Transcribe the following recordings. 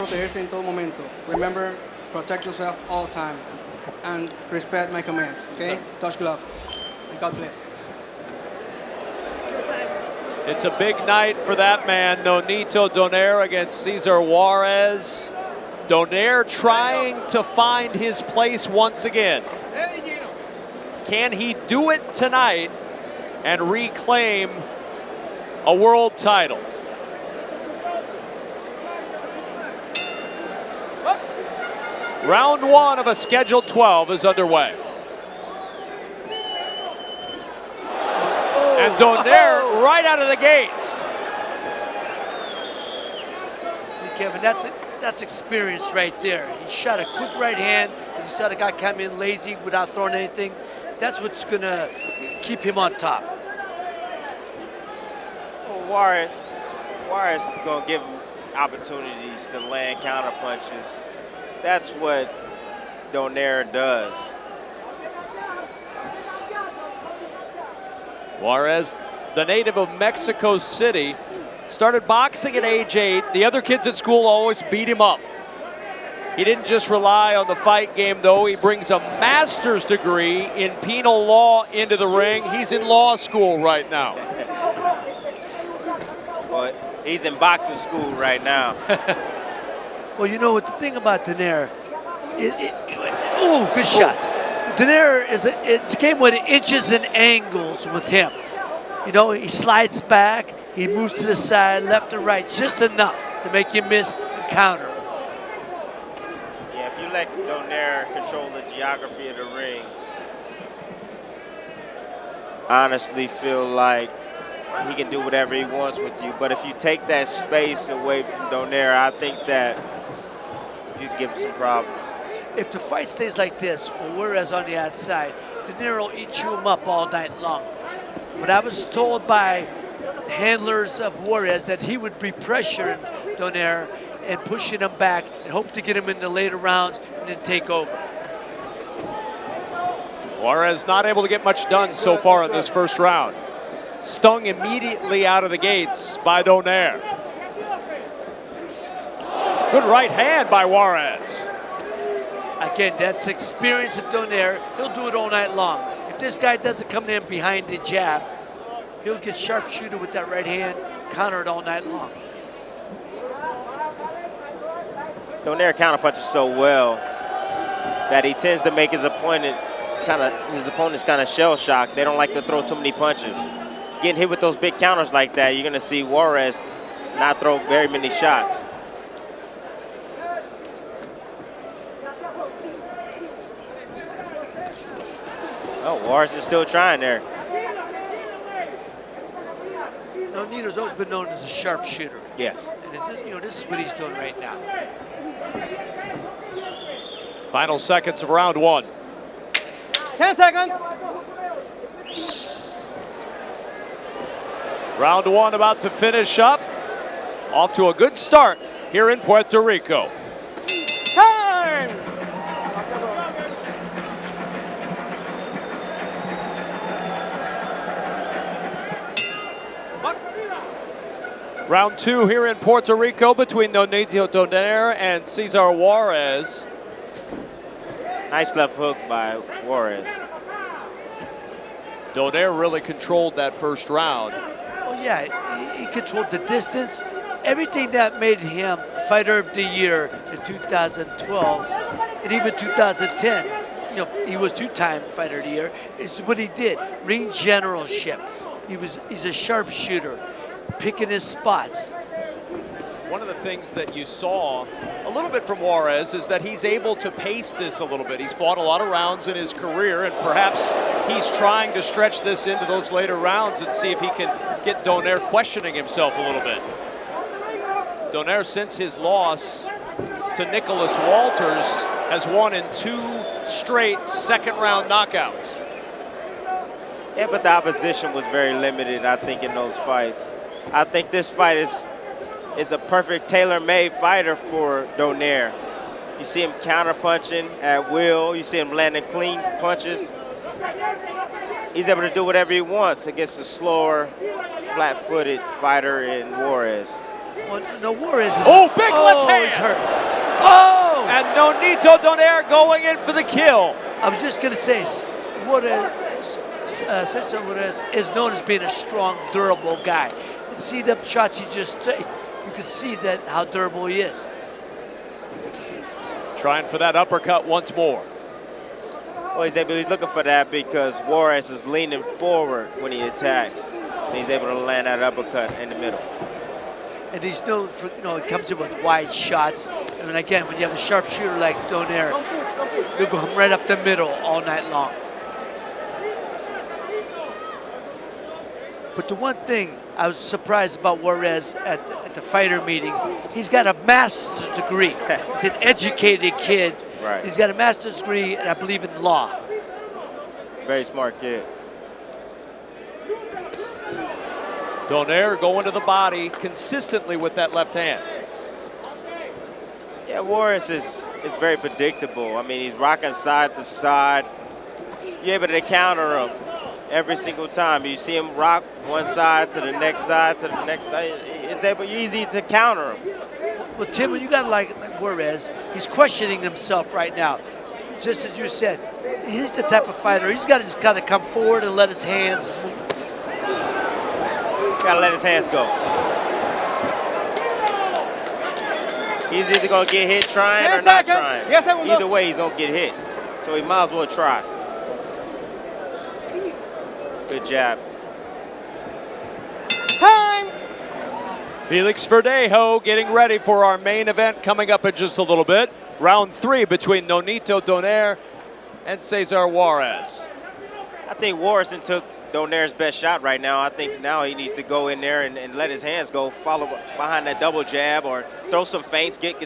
protegerse en todo momento. Remember, protect yourself all the time. And respect my commands, okay? Yes, touch gloves. And God bless. It's a big night for that man, Nonito Donaire against Cesar Juarez. Donaire trying to find his place once again. Can he do it tonight and reclaim a world title? Round one of a scheduled 12 is underway. And Donaire right out of the gates. See, Kevin, that's experience right there. He shot a quick right hand because he saw the guy come in lazy without throwing anything. That's what's going to keep him on top. Well, Juarez is going to give him opportunities to land counter punches. That's what Donaire does. Juarez, the native of Mexico City, started boxing at age 8. The other kids at school always beat him up. He didn't just rely on the fight game, though. He brings a master's degree in penal law into the ring. He's in law school right now. But he's in boxing school right now. Well, you know what the thing about Donaire, good shots. Donaire it's a game with inches and angles with him. You know, he slides back, he moves to the side, left and right, just enough to make you miss and counter. Yeah, if you let Donaire control the geography of the ring, I honestly feel like he can do whatever he wants with you. But if you take that space away from Donaire, I think that you can give him some problems. If the fight stays like this, or Juarez on the outside, Donaire will eat him up all night long. But I was told by handlers of Juarez that he would be pressuring Donaire and pushing him back and hope to get him in the later rounds and then take over. Juarez not able to get much done so far in this first round. Stung immediately out of the gates by Donaire. Good right hand by Juarez. Again, that's experience of Donaire. He'll do it all night long. If this guy doesn't come in behind the jab, he'll get sharpshooter with that right hand, counter it all night long. Donaire counterpunches so well that he tends to make his opponents kind of shell shocked. They don't like to throw too many punches. Getting hit with those big counters like that, you're gonna see Juarez not throw very many shots. Oh, Juarez is still trying there. Nonito's always been known as a sharpshooter. Yes. And this is what he's doing right now. Final seconds of round one. 10 seconds. Round one about to finish up. Off to a good start here in Puerto Rico. Time! Round two here in Puerto Rico between Nonito Donaire and Cesar Juarez. Nice left hook by Juarez. Donaire really controlled that first round. Oh yeah, he controlled the distance. Everything that made him Fighter of the Year in 2012 and even 2010. He was two-time Fighter of the Year. It's what he did. Ring generalship. He's a sharpshooter, picking his spots. One of the things that you saw a little bit from Juarez is that he's able to pace this a little bit. He's fought a lot of rounds in his career, and perhaps he's trying to stretch this into those later rounds and see if he can get Donaire questioning himself a little bit. Donaire, since his loss to Nicholas Walters, has won in 2 straight second-round knockouts. Yeah, but the opposition was very limited, I think, in those fights. I think this fight is a perfect tailor-made fighter for Donaire. You see him counter-punching at will. You see him landing clean punches. He's able to do whatever he wants against a slower, flat-footed fighter in Juarez. Well, no, Juarez is Big left hand. He's hurt. Oh! And Nonito Donaire going in for the kill. I was just going to say, Cesar Juarez is known as being a strong, durable guy. And see the shots he just took. You can see that how durable he is. Trying for that uppercut once more. Well, he's looking for that because Juarez is leaning forward when he attacks. And he's able to land that uppercut in the middle. And he's known for, he comes in with wide shots. And again, when you have a sharpshooter like Donaire, he'll go right up the middle all night long. But the one thing I was surprised about Juarez at the fighter meetings, he's got a master's degree. He's an educated kid. Right. He's got a master's degree, and I believe in law. Very smart kid. Donaire going to the body consistently with that left hand. Yeah, Juarez is very predictable. I mean, he's rocking side to side. You're able to counter him every single time. You see him rock one side to the next side to the next side. It's easy to counter him. Well, Tim, when you got like Juarez, he's questioning himself right now. Just as you said, he's the type of fighter. He's just got to come forward and let his hands move. Gotta let his hands go. He's either gonna get hit trying or not trying. Either way, he's gonna get hit. So he might as well try. Good jab. Time! Felix Verdejo getting ready for our main event coming up in just a little bit. Round 3 between Nonito Donaire and Cesar Juarez. I think Juarez took Donaire's best shot right now. I think now he needs to go in there and let his hands go, follow behind that double jab or throw some feints, get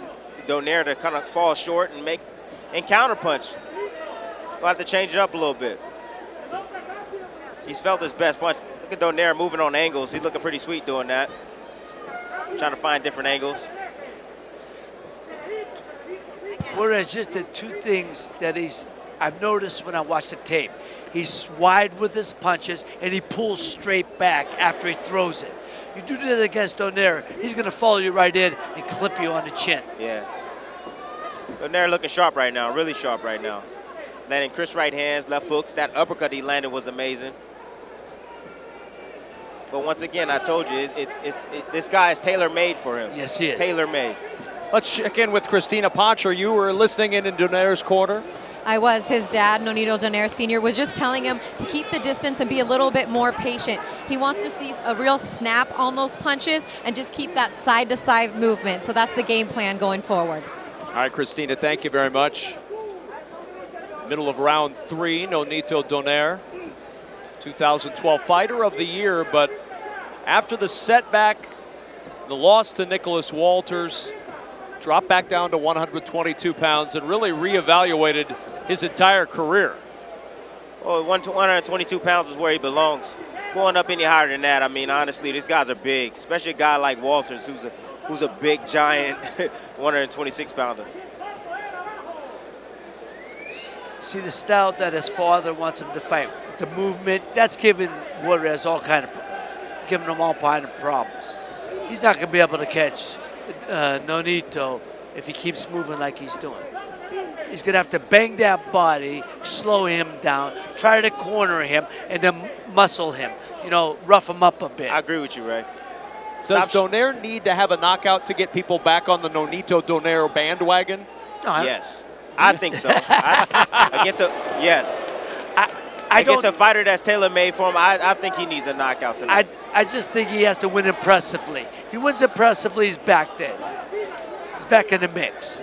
Donaire to kind of fall short and counter punch. We'll have to change it up a little bit. He's felt his best punch. Look at Donaire moving on angles. He's looking pretty sweet doing that. Trying to find different angles. Juarez just did two things that I've noticed when I watch the tape. He's wide with his punches, and he pulls straight back after he throws it. You do that against Donaire, he's going to follow you right in and clip you on the chin. Yeah. Donaire looking sharp right now, really sharp right now. Landing crisp right hands, left hooks. That uppercut he landed was amazing. But once again, I told you, this guy is tailor-made for him. Yes, he is. Tailor-made. Let's check in with Christina Poncher. You were listening in Donaire's corner. I was. His dad, Nonito Donaire Sr., was just telling him to keep the distance and be a little bit more patient. He wants to see a real snap on those punches and just keep that side-to-side movement. So that's the game plan going forward. All right, Christina, thank you very much. Middle of round 3, Nonito Donaire, 2012 Fighter of the Year, but after the setback, the loss to Nicholas Walters, dropped back down to 122 pounds and really reevaluated his entire career. Well, 122 pounds is where he belongs. Going up any higher than that, I mean, honestly, these guys are big, especially a guy like Walters, who's a big, giant 126-pounder. See the style that his father wants him to fight. The movement, that's giving Juarez giving him all kind of problems. He's not going to be able to catch Nonito if he keeps moving like he's doing. He's going to have to bang that body, slow him down, try to corner him, and then muscle him, rough him up a bit. I agree with you, Ray. Does Donaire need to have a knockout to get people back on the Nonito Donaire bandwagon? No, yes, I think so. Against a fighter that's tailor-made for him, I think he needs a knockout tonight. I just think he has to win impressively. If he wins impressively, he's back there. He's back in the mix.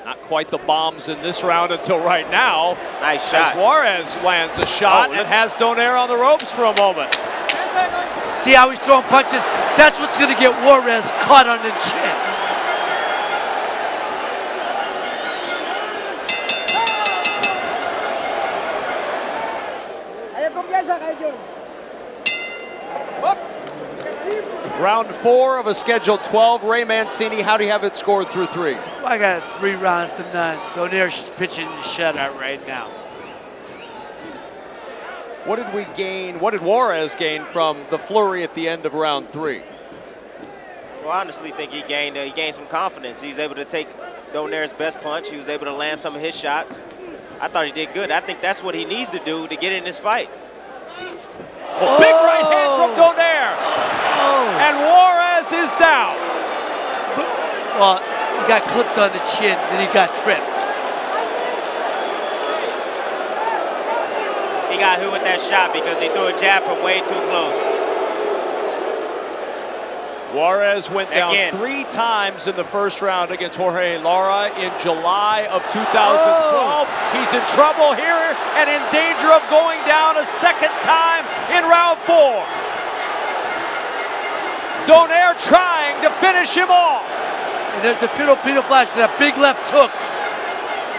Not quite the bombs in this round until right now. Nice shot. As Juarez lands a shot and has Donaire on the ropes for a moment. See how he's throwing punches? That's what's going to get Juarez caught on the chin. Round 4 of a scheduled 12. Ray Mancini, how do you have it scored through 3? Well, I got 3 rounds to none. Donaire's pitching the shutout right now. What did we gain? What did Juarez gain from the flurry at the end of round 3? Well, I honestly think he gained some confidence. He's able to take Donaire's best punch. He was able to land some of his shots. I thought he did good. I think that's what he needs to do to get in this fight. Oh, big right hand from Donaire. Oh. And Juarez is down. Well, he got clipped on the chin, then he got tripped. He got hit with that shot because he threw a jab from way too close. Juarez went down Again. 3 times in the first round against Jorge Lara in July of 2012. He's in trouble here and in danger of going down a second time in round 4. Donaire trying to finish him off. And there's the Filipino flash, that big left hook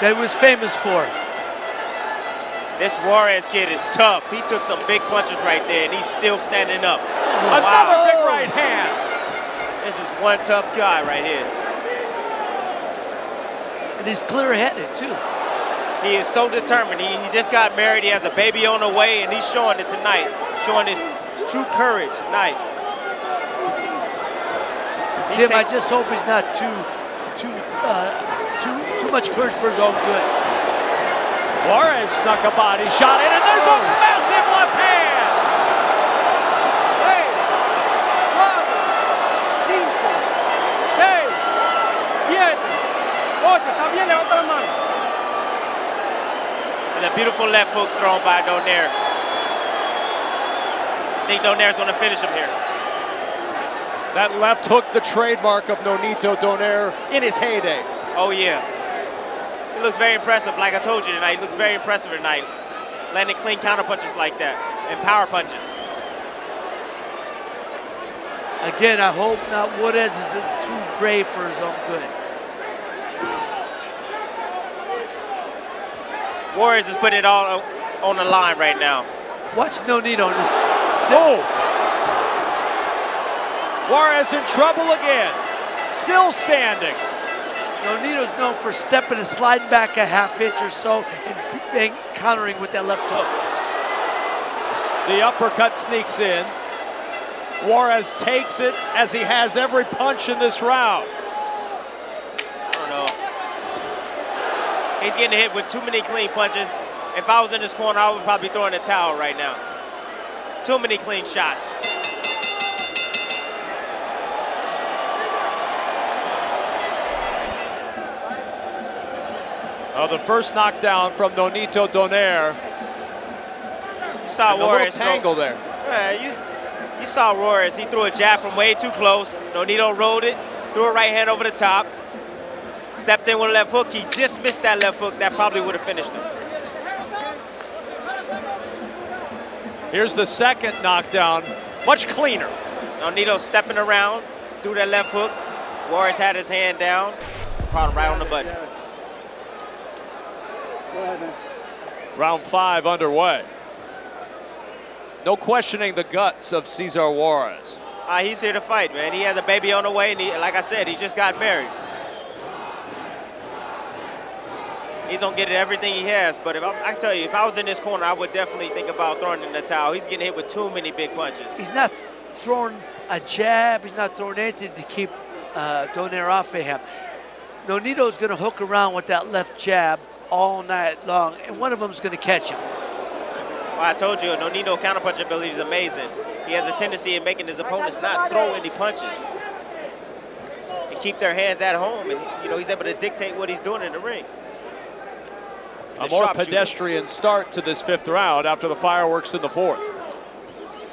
that he was famous for. This Juarez kid is tough. He took some big punches right there, and he's still standing up. Another big right hand. This is one tough guy right here. And he's clear-headed, too. He is so determined. He just got married. He has a baby on the way, and he's showing it tonight, showing his true courage tonight. Tim, I just hope he's not too much courage for his own good. Juarez snuck a body shot in, and there's a massive left hand. 8, también levanta la mano. And a beautiful left hook thrown by Donaire. I think Donaire's going to finish him here. That left hook, the trademark of Nonito Donaire in his heyday. Oh, yeah. He looks very impressive. Like I told you tonight, he looks very impressive tonight. Landing clean counter punches like that and power punches. Again, I hope not Juarez is too brave for his own good. Juarez is putting it all on the line right now. Watch Nonito. Oh! Juarez in trouble again. Still standing. Nonito's known for stepping and sliding back a half inch or so and countering with that left hook. The uppercut sneaks in. Juarez takes it as he has every punch in this round. I don't know. He's getting hit with too many clean punches. If I was in this corner, I would probably be throwing a towel right now. Too many clean shots. The first knockdown from Nonito Donaire. You saw Juarez tangle there. You saw Juarez. He threw a jab from way too close. Nonito rolled it, threw a right hand over the top. Stepped in with a left hook. He just missed that left hook. That probably would have finished him. Here's the second knockdown, much cleaner. Nonito stepping around, threw that left hook. Juarez had his hand down, caught him right on the button. Round 5 underway. No questioning the guts of Cesar Juarez. He's here to fight, man. He has a baby on the way, and like I said, he just got married. He's gonna get everything he has, but I tell you, if I was in this corner, I would definitely think about throwing in the towel. He's getting hit with too many big punches. He's not throwing a jab. He's not throwing anything to keep Donaire off of him. Nonito's gonna hook around with that left jab all night long, and one of them's gonna catch him. Well, I told you, Nonito counterpunch ability is amazing. He has a tendency in making his opponents not throw any punches and keep their hands at home, and he's able to dictate what he's doing in the ring. A more pedestrian start to this 5th round after the fireworks in the 4th.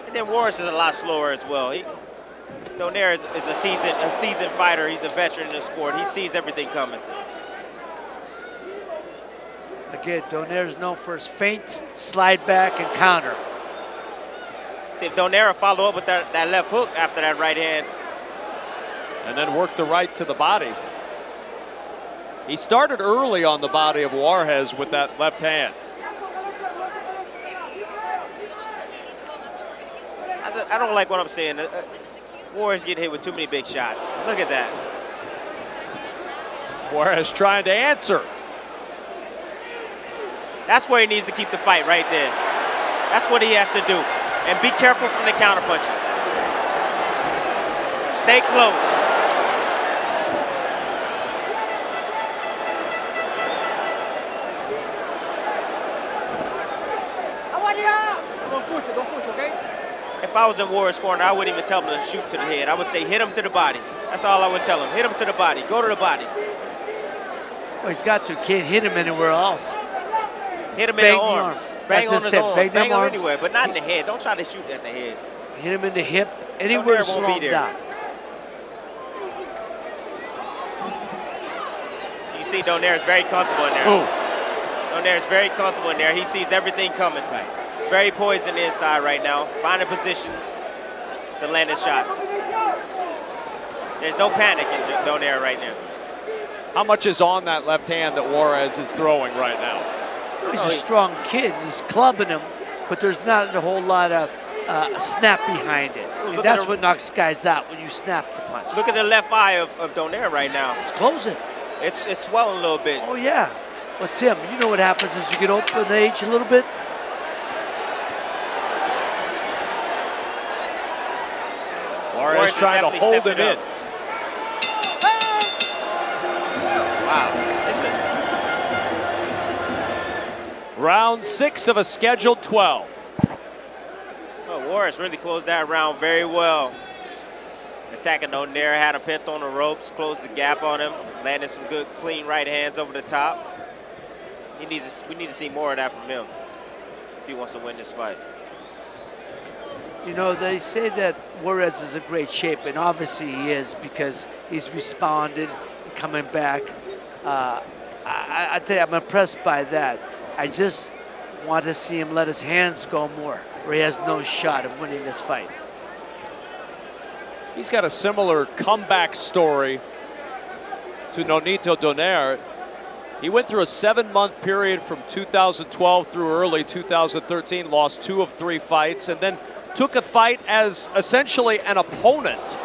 And then Juarez is a lot slower as well. Donaire is a seasoned fighter. He's a veteran in the sport. He sees everything coming. Again, Donaire's known for his feint, slide back, and counter. See if Donaire follow up with that left hook after that right hand. And then work the right to the body. He started early on the body of Juarez with that left hand. I don't like what I'm saying. Juarez getting hit with too many big shots. Look at that. Juarez trying to answer. That's where he needs to keep the fight right there. That's what he has to do. And be careful from the counterpunching. Stay close. Don't push, okay? If I was in Juarez corner, I wouldn't even tell him to shoot to the head. I would say hit him to the body. That's all I would tell him. Hit him to the body. Go to the body. Well, he's got to. Can't hit him anywhere else. Hit him Bang in the the arms. arm. Bang That's on his it. arms. Bang Bang them him arms. anywhere, but not in the head. Don't try to shoot at the head. Hit him in the hip. Anywhere to Donaire won't slow be him there. down. You see Donaire's very comfortable in there. Oh. Donaire's very comfortable in there. He sees everything coming. Right. Very poised in the inside right now. Finding positions to land his shots. There's no panic in Donaire right now. How much is on that left hand that Juarez is throwing right now? He's a strong kid. He's clubbing him, but there's not a whole lot of snap behind it. And Look that's at what knocks guys out when you snap the punch. Look at the left eye of Donaire right now. It's closing. It's swelling a little bit. Oh, yeah. Well, Tim, you know what happens as you get open in age a little bit? Juarez is trying to definitely hold stepping it in. up. Wow. Round 6 of a scheduled 12. Well, Juarez really closed that round very well. Attacking Donaire, had him pinned on the ropes, closed the gap on him, landed some good, clean right hands over the top. We need to see more of that from him if he wants to win this fight. You know, they say that Juarez is in great shape, and obviously he is because he's responded and coming back. I tell you, I'm impressed by that. I just want to see him let his hands go more, or he has no shot of winning this fight. He's got a similar comeback story to Nonito Donaire. He went through a 7-month period from 2012 through early 2013, lost 2 of 3 fights, and then took a fight as essentially an opponent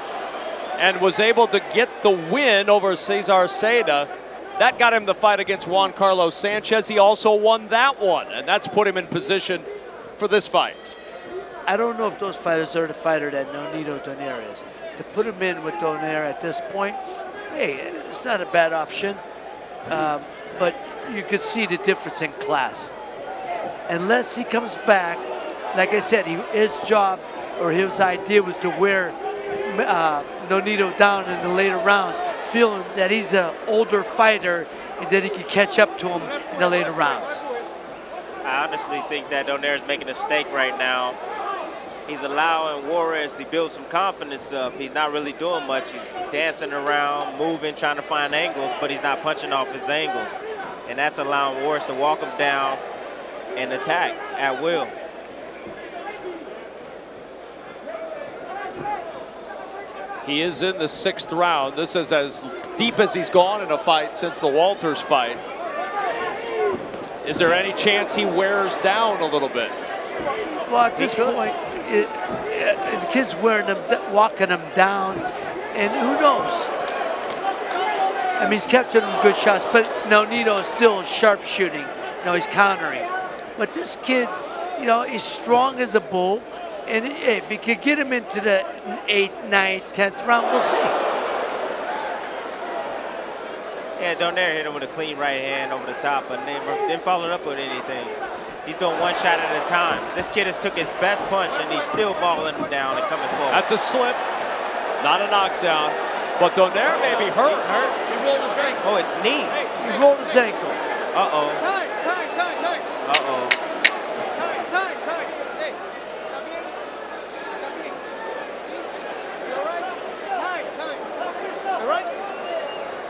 and was able to get the win over Cesar. That got him the fight against Juan Carlos Sanchez. He also won that one, and that's put him in position for this fight. I don't know if those fighters are the fighter that Nonito Donaire is. To put him in with Donaire at this point, hey, it's not a bad option. But you could see the difference in class. Unless he comes back, like I said, his job or his idea was to wear Nonito down in the later rounds, feeling that he's an older fighter and that he can catch up to him in the later rounds. I honestly think that Donaire is making a mistake right now. He's allowing Juarez to build some confidence up. He's not really doing much. He's dancing around, moving, trying to find angles, but he's not punching off his angles. And that's allowing Juarez to walk him down and attack at will. He is in the 6th round. This is as deep as he's gone in a fight since the Walters fight. Is there any chance he wears down a little bit? Well, at this point, the kid's wearing him, walking him down, and who knows? I mean, he's capturing him good shots, but Nonito is still sharp shooting. You know, he's countering. But this kid, you know, he's strong as a bull, and if he could get him into the 8th, 9th, 10th round, we'll see. Yeah, Donaire hit him with a clean right hand over the top, but didn't follow it up with anything. He's doing one shot at a time. This kid has took his best punch, and he's still balling him down and coming forward. That's a slip, not a knockdown. But Donaire may be hurt. He's hurt. He rolled his ankle. Oh, it's knee. He rolled his ankle. Uh-oh. Time. Uh-oh. Time. Hey, ¿está bien? ¿Está bien? ¿Sí? You all right? Time. All right?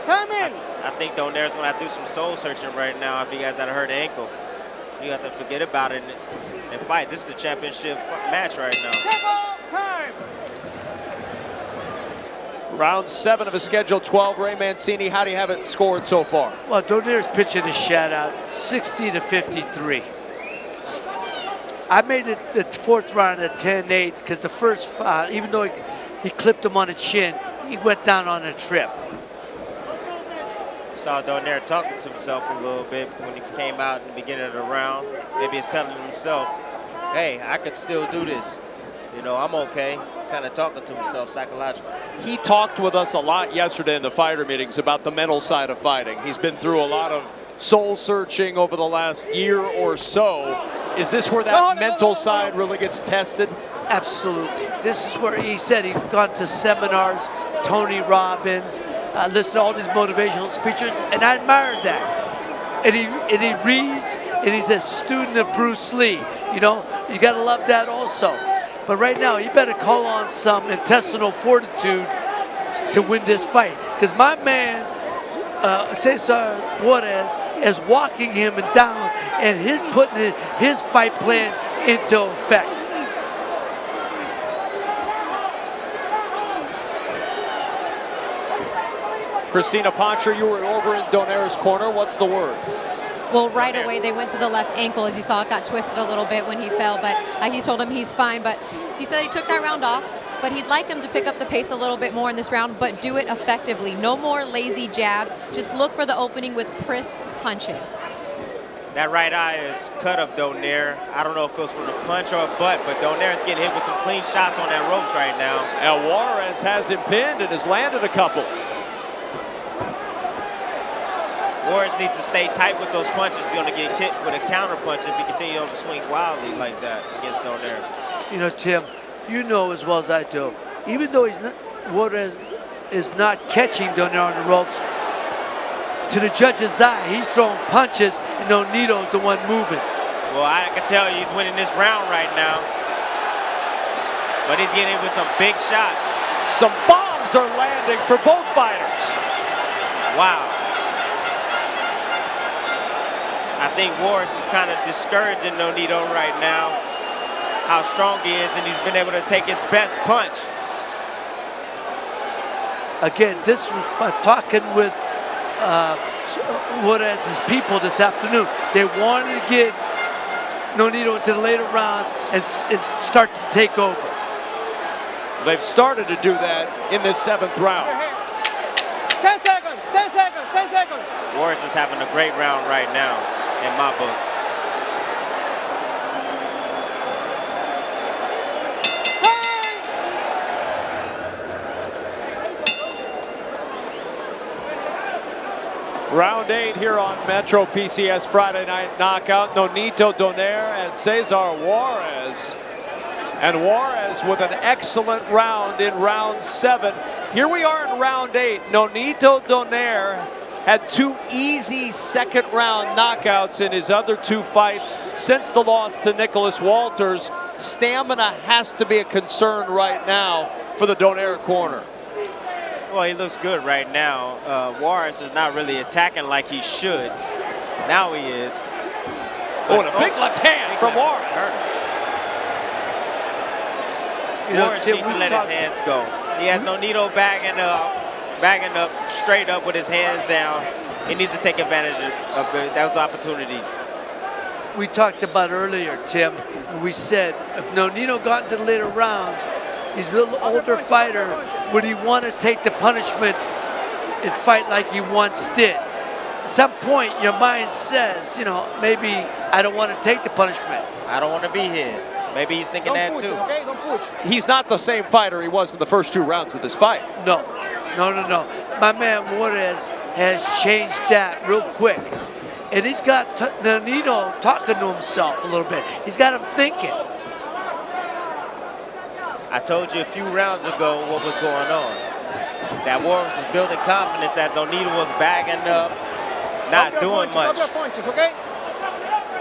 Time in. I think Donaire's going to have to do some soul searching right now if he has that hurt ankle. You have to forget about it and fight. This is a championship match right now. Time. Round 7 of a scheduled 12. Ray Mancini, how do you have it scored so far? Well, Donaire's pitching a shutout, 60-53. I made it the 4th round at 10-8 because the first, even though he clipped him on the chin, he went down on a trip. Saw Donaire talking to himself a little bit when he came out in the beginning of the round. Maybe he's telling himself, hey, I could still do this. You know, I'm okay. Kind of talking to himself psychologically. He talked with us a lot yesterday in the fighter meetings about the mental side of fighting. He's been through a lot of soul searching over the last year or so. Is this where that mental side really gets tested? Absolutely. This is where he said he's gone to seminars, Tony Robbins, listened to all these motivational speeches, and I admired that. And he reads, and he's a student of Bruce Lee. You know, you got to love that also. But right now, you better call on some intestinal fortitude to win this fight. Because my man, Cesar Juarez, is walking him down, and he's putting his fight plan into effect. Christina Poncher, you were over in Donaire's corner. What's the word? Well, right away they went to the left ankle. As you saw, it got twisted a little bit when he fell, but he told him he's fine. But he said he took that round off, but he'd like him to pick up the pace a little bit more in this round, but do it effectively. No more lazy jabs. Just look for the opening with crisp punches. That right eye is cut of Donaire. I don't know if it was from the punch or a butt, but Donaire's getting hit with some clean shots on that ropes right now. And Juarez has him pinned and has landed a couple. Juarez needs to stay tight with those punches. He's going to get kicked with a counter punch if he continues to swing wildly like that against Donaire. You know, Tim, you know as well as I do, even though Juarez is not catching Donaire on the ropes, to the judge's eye, he's throwing punches, and Nonito's the one moving. Well, I can tell you he's winning this round right now. But he's getting with some big shots. Some bombs are landing for both fighters. Wow. I think Juarez is kind of discouraging Nonito right now, how strong he is, and he's been able to take his best punch. Again, this was by talking with Juarez's people this afternoon. They wanted to get Nonito into the later rounds and start to take over. They've started to do that in this 7th round. 10 seconds, 10 seconds, 10 seconds. Juarez is having a great round right now, in my book. Round 8 here on Metro PCS Friday Night Knockout. Nonito Donaire and Cesar Juarez. And Juarez with an excellent round in round 7. Here we are in round 8. Nonito Donaire had 2 easy second round knockouts in his other 2 fights since the loss to Nicholas Walters. Stamina has to be a concern right now for the Donaire corner. Well, he looks good right now. Juarez is not really attacking like he should. Now he is. Oh, and a big left hand from Juarez. Juarez needs to let his hands go. He has Nonito bagging up straight up with his hands down. He needs to take advantage of those opportunities. We talked about earlier, Tim, we said if Nonito got into the later rounds, he's a little older fighter, would he want to take the punishment and fight like he once did? At some point, your mind says, you know, maybe I don't want to take the punishment. I don't want to be here. Maybe he's thinking that too. Okay? Don't push. He's not the same fighter he was in the first 2 rounds of this fight. No. My man Juarez has changed that real quick. And he's got Nonito talking to himself a little bit. He's got him thinking. I told you a few rounds ago what was going on. That Juarez was building confidence as Nonito was bagging up, not doing much. Punches, okay?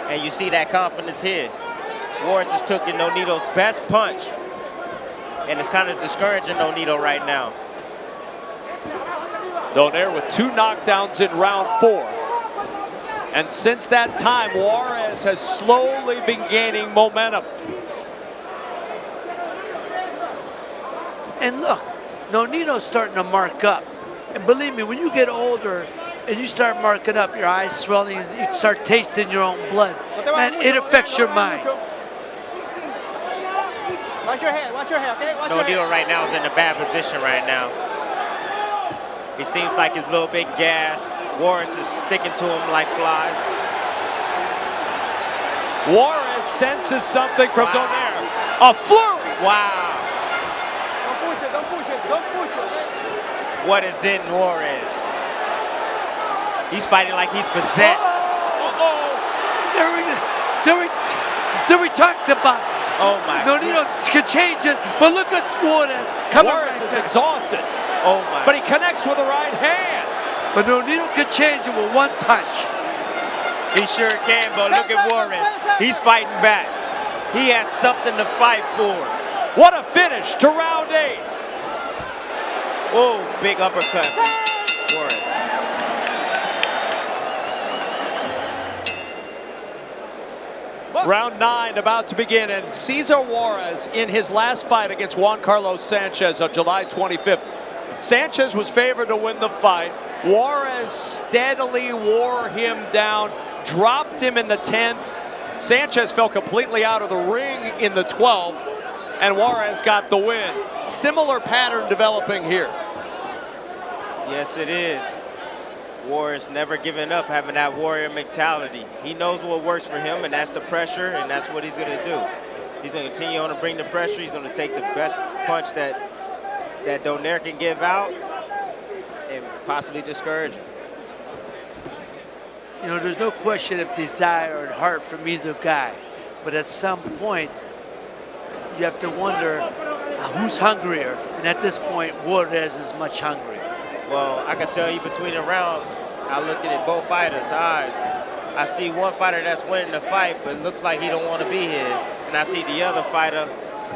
And you see that confidence here. Juarez has taken Nonito's best punch, and it's kind of discouraging Nonito right now. Donaire with 2 knockdowns in round 4. And since that time, Juarez has slowly been gaining momentum. And look, Nonito's starting to mark up. And believe me, when you get older and you start marking up, your eyes swelling, you start tasting your own blood, man, it affects your mind. Watch your head, okay? Watch your head. Nonito right now is in a bad position right now. He seems like he's a little bit gassed. Juarez is sticking to him like flies. Juarez Juarez senses something from Donaire. A flurry. Wow. Don't push it, don't push it, don't push it, okay? What is in Juarez? He's fighting like he's possessed. There we talked about. Oh my. Nonito can change it, but look at Juarez. Juarez is exhausted, Oh my. but he connects with the right hand. But Nonito can change it with one punch. He sure can, but look at Juarez. He's fighting back. He has something to fight for. What a finish to round 8. Oh, big uppercut from Juarez. Round 9 about to begin, and Cesar Juarez in his last fight against Juan Carlos Sanchez on July 25th. Sanchez was favored to win the fight. Juarez steadily wore him down, dropped him in the 10th. Sanchez fell completely out of the ring in the 12th, and Juarez got the win. Similar pattern developing here. Yes, it is. Juarez never giving up, having that warrior mentality. He knows what works for him, and that's the pressure, and that's what he's going to do. He's going to continue on to bring the pressure. He's going to take the best punch that Donaire can give out and possibly discourage him. You know, there's no question of desire and heart from either guy. But at some point, you have to wonder who's hungrier. And at this point, Juarez is much hungrier. Well, I can tell you between the rounds, I look at both fighters' eyes. I see one fighter that's winning the fight, but looks like he don't want to be here. And I see the other fighter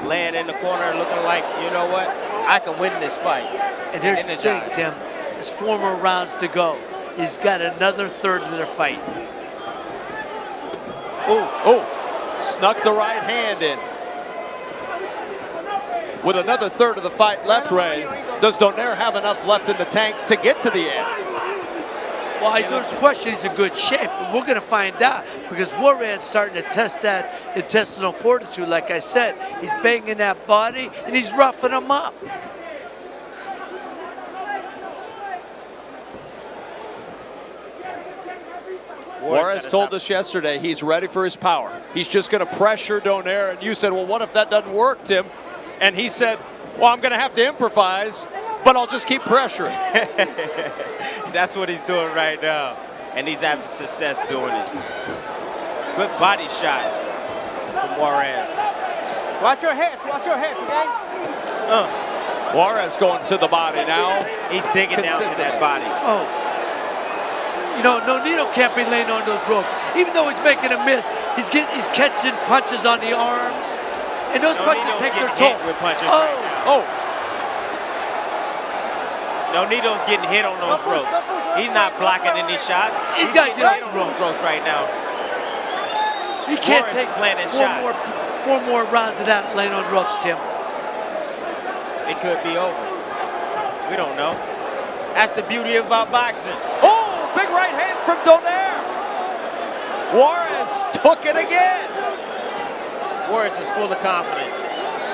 laying in the corner looking like, you know what, I can win this fight. And here's the thing, Tim. There's 4 more rounds to go. He's got another third of their fight. Oh, snuck the right hand in. With another third of the fight left, Ray, does Donaire have enough left in the tank to get to the end? Well, there's question he's in good shape, but we're going to find out because Juarez starting to test that intestinal fortitude. Like I said, he's banging that body and he's roughing him up. Juarez told us yesterday he's ready for his power. He's just going to pressure Donaire, and you said, well, what if that doesn't work, Tim? And he said, well, I'm going to have to improvise, but I'll just keep pressuring. That's what he's doing right now, and he's having success doing it. Good body shot from Juarez. Watch your heads, okay? Juarez going to the body now. He's digging down to that body. Oh. You know, Nonito can't be laying on those ropes. Even though he's making a miss, he's catching punches on the arms. And those punches take their toll. With punches right now. Nonito's getting hit on those ropes. He's not blocking any shots. He's got to get hit on on those ropes right now. He can't Juarez take is landing shots. 4 more rounds of that laying on ropes, Tim. It could be over. We don't know. That's the beauty about boxing. Oh, big right hand from Donaire. Juarez took it again. Juarez is full of confidence.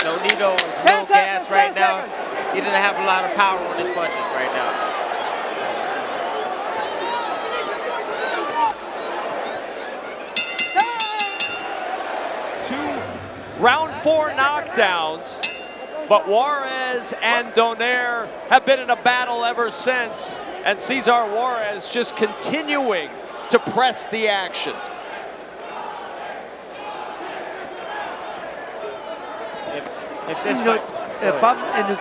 Nonito is low gas right now. He doesn't have a lot of power on his punches right now. Round 4 knockdowns, but Juarez and Donaire have been in a battle ever since, and Cesar Juarez just continuing to press the action. If I'm in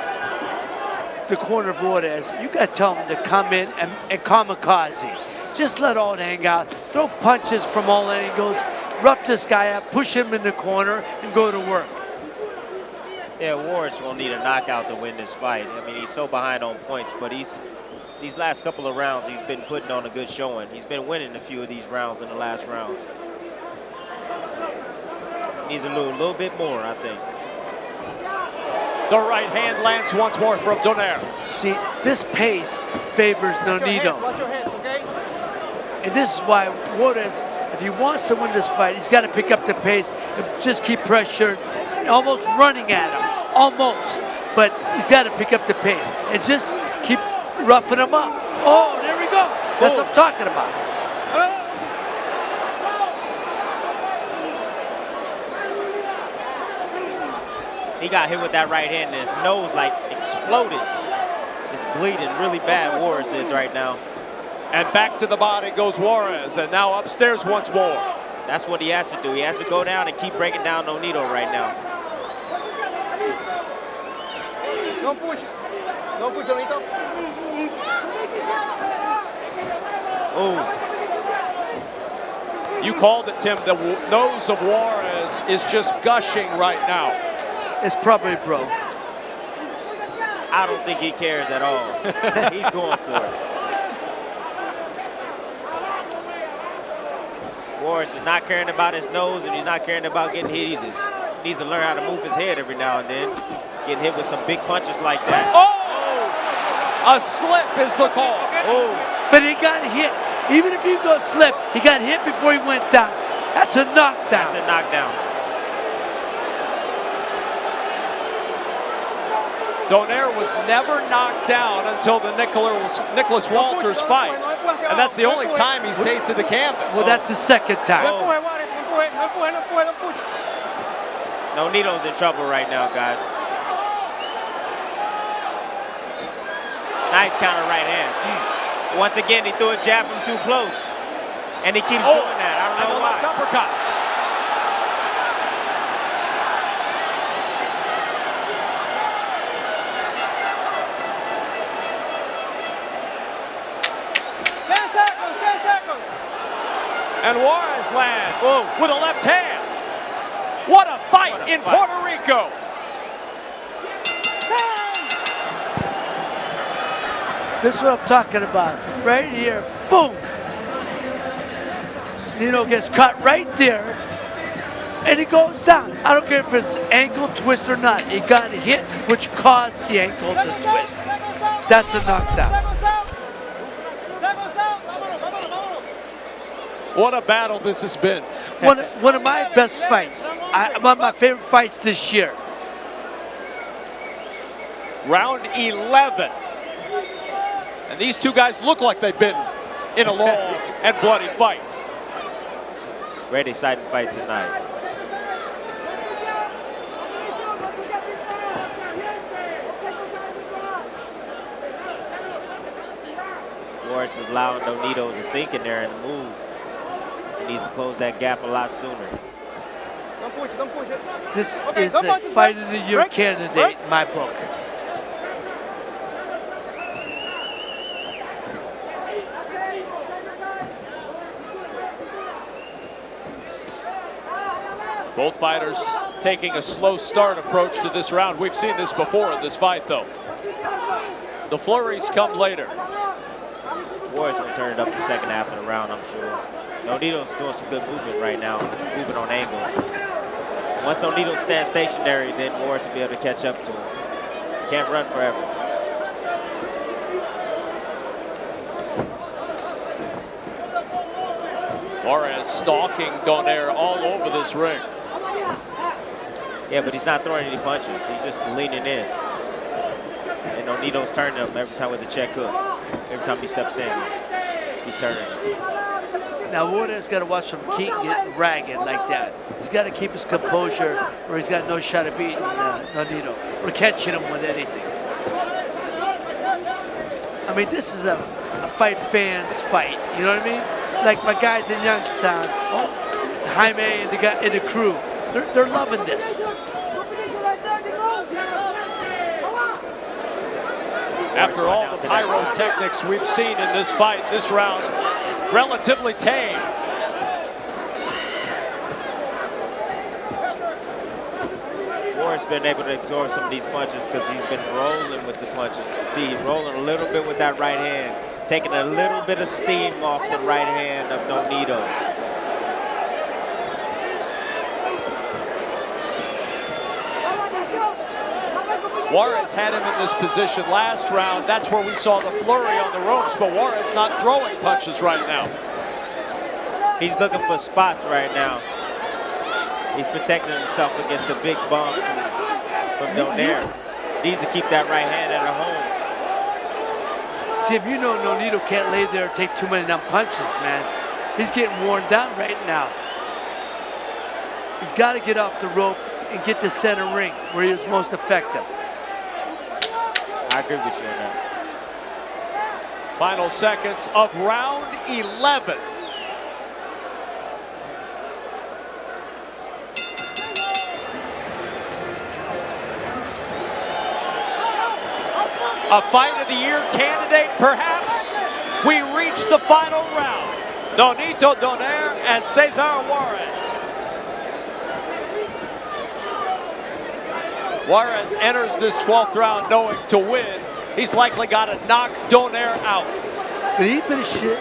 the corner of Juarez, you got to tell him to come in and kamikaze. Just let all hang out. Throw punches from all angles. Rough this guy up, push him in the corner, and go to work. Yeah, Juarez will need a knockout to win this fight. I mean, he's so behind on points, but these last couple of rounds, he's been putting on a good showing. He's been winning a few of these rounds in the last rounds. Needs a little bit more, I think. The right hand lands once more from Donaire. See, this pace favors Nonito. Watch your heads, okay? And this is why Juarez, if he wants to win this fight, he's got to pick up the pace and just keep pressure, almost running at him, almost. But he's got to pick up the pace and just keep roughing him up. Oh, there we go. That's what I'm talking about. He got hit with that right hand and his nose like exploded. It's bleeding really bad, Juarez is right now. And back to the body goes Juarez, and now upstairs once more. That's what he has to do. He has to go down and keep breaking down Nonito right now. Don't push. Don't push, Nonito. Oh, You called it, Tim. The nose of Juarez is just gushing right now. It's probably broke. I don't think he cares at all. He's going for it. Juarez is not caring about his nose, and he's not caring about getting hit. He needs to learn how to move his head every now and then. Getting hit with some big punches like that. Oh! A slip is the call. Oh, But he got hit. Even if you go slip, he got hit before he went down. That's a knockdown. that's a knockdown. Donaire was never knocked down until the Nicholas Walters fight. And that's the only time he's tasted the canvas. Well, that's the second time. No empuje, Juárez. No empuje, no empuje, no empuje, no empuje. Nonito's in trouble right now, guys. Nice counter right hand. Once again, he threw a jab from too close. And he keeps doing that. I don't And know the why. left uppercut. And Juarez lands with a left hand. What a fight in Puerto Rico. This is what I'm talking about. Right here, boom. Nino gets cut right there, and he goes down. I don't care if it's ankle twist or not. He got hit, which caused the ankle to twist. That's a knockdown. What a battle this has been. One of my best fights. One of my favorite fights this year. Round 11. And these two guys look like they've been in a long and bloody fight. Great exciting fight tonight. Juarez is allowing Nonito to think in there and move. He needs to close that gap a lot sooner. Don't push, don't push it. This Okay, is don't a punch it, fight break, of the year break, candidate break. in my book. Both fighters taking a slow start approach to this round. We've seen this before in this fight, though. The flurries come later. Juarez gonna turn it up the second half of the round, I'm sure. Nonito's doing some good movement right now, moving on angles. Once Nonito stands stationary, then Juarez will be able to catch up to him. Can't run forever. Juarez stalking Donaire all over this ring. Yeah, but he's not throwing any punches. He's just leaning in. And Nonito's turning him every time with the check hook. Every time he steps in, he's turning him. Now Juarez got to watch him keep getting ragged like that. He's got to keep his composure, or he's got no shot of beating Nonito or catching him with anything. I mean, this is a fight fans fight. You know what I mean? Like my guys in Youngstown, Jaime and the guy in the crew, they're loving this. After all the pyrotechnics we've seen in this fight, this round relatively tame. Juarez been able to absorb some of these punches because he's been rolling with the punches. See, rolling a little bit with that right hand, taking a little bit of steam off the right hand of Nonito. Juarez had him in this position last round. That's where we saw the flurry on the ropes, but Juarez not throwing punches right now. He's looking for spots right now. He's protecting himself against the big bump from Donaire. Needs to keep that right hand at home. Tim, you know Nonito can't lay there and take too many dumb punches, man. He's getting worn down right now. He's got to get off the rope and get to center ring where he was most effective. I agree with you on that. Final seconds of round 11. A fight of the year candidate, perhaps. We reach the final round. Nonito, Donaire, and Cesar Juarez. Juarez enters this 12th round knowing to win, he's likely got to knock Donaire out. But he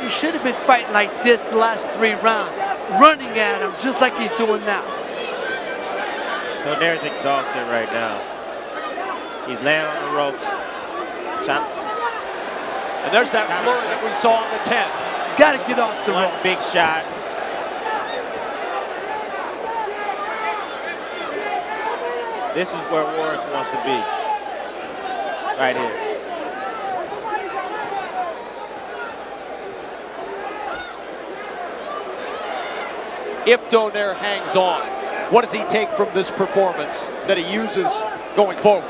should have been fighting like this the last 3 rounds, running at him just like he's doing now. Donaire's exhausted right now. He's laying on the ropes. And there's that flurry that we saw on the 10th. He's got to get off the ropes. Big shot. This is where Juarez wants to be. Right here. If Donaire hangs on, what does he take from this performance that he uses going forward?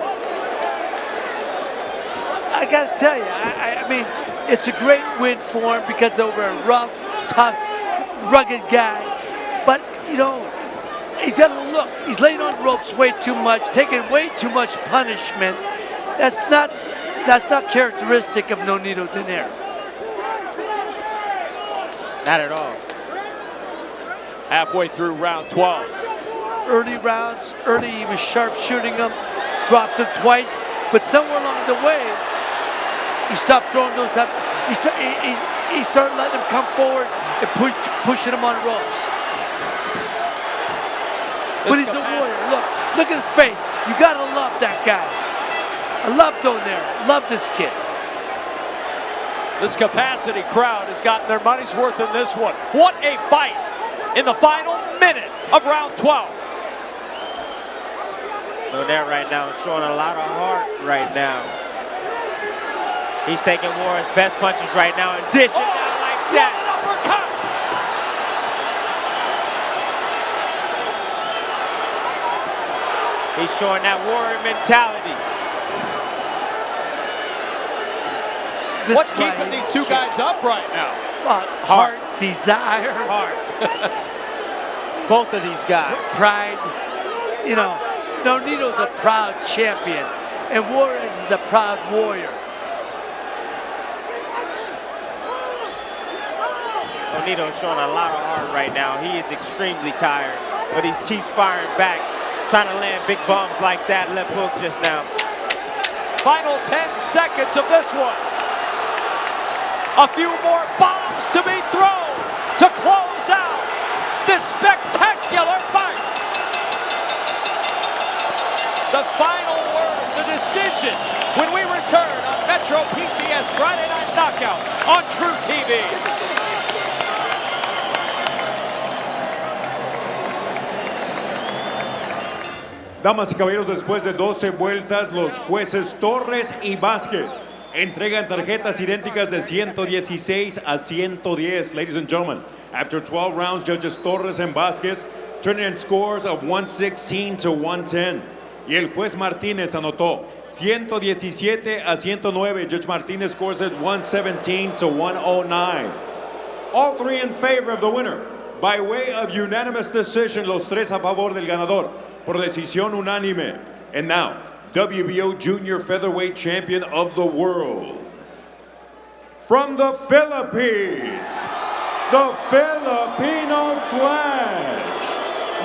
I got to tell you, I mean, it's a great win for him because over a rough, tough, rugged guy. But, you know, he's got to look. He's laying on ropes way too much, taking way too much punishment. That's not characteristic of Nonito Donaire. Not at all. Halfway through round 12. Early rounds, he was sharp shooting them, dropped them twice, but somewhere along the way, he stopped throwing those up. He started letting them come forward and pushing them on ropes. But he's a warrior. Look at his face. You gotta love that guy. I love Donaire. Love this kid. This capacity crowd has gotten their money's worth in this one. What a fight in the final minute of round 12. Donaire right now is showing a lot of heart right now. He's taking Juarez's best punches right now and dishing out like that. What an uppercut! He's showing that warrior mentality. What's keeping these two guys up right now? Heart, desire, Heart. Both of these guys. pride. You know, Nonito's a proud champion, and Juarez is a proud warrior. Nonito is showing a lot of heart right now. He is extremely tired, but he keeps firing back, trying to land big bombs like that left hook just now. Final 10 seconds of this one. A few more bombs to be thrown to close out this spectacular fight. The final word, the decision, when we return on Metro PCS Friday Night Knockout on True TV. Damas y caballeros, después de 12 vueltas, los jueces Torres y Vázquez entregan tarjetas idénticas de 116 a 110. Ladies and gentlemen, after 12 rounds, judges Torres and Vázquez turning in scores of 116 to 110. Y el juez Martínez anotó 117 a 109. Judge Martínez scores it 117 to 109. All three in favor of the winner. By way of unanimous decision, los tres a favor del ganador. Por decisión unánime. And now, WBO Junior Featherweight Champion of the world. From the Philippines, the Filipino Flash,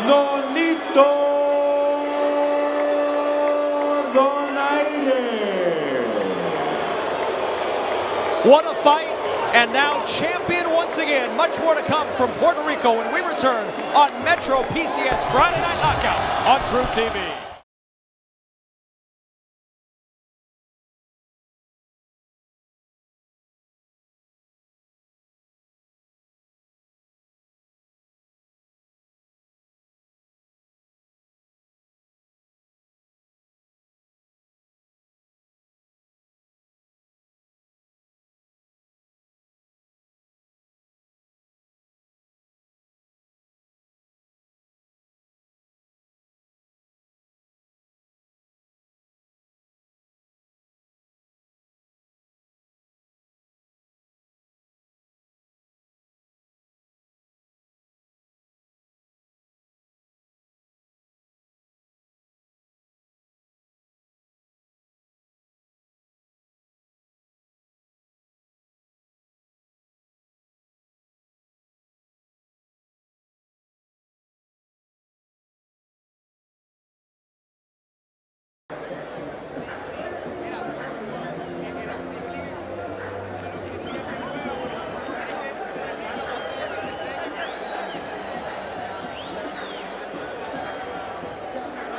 Nonito Donaire. What a fight, and now champion once again. Much more to come from Puerto Rico when we return on Metro PCS Friday Night Knockout on True TV.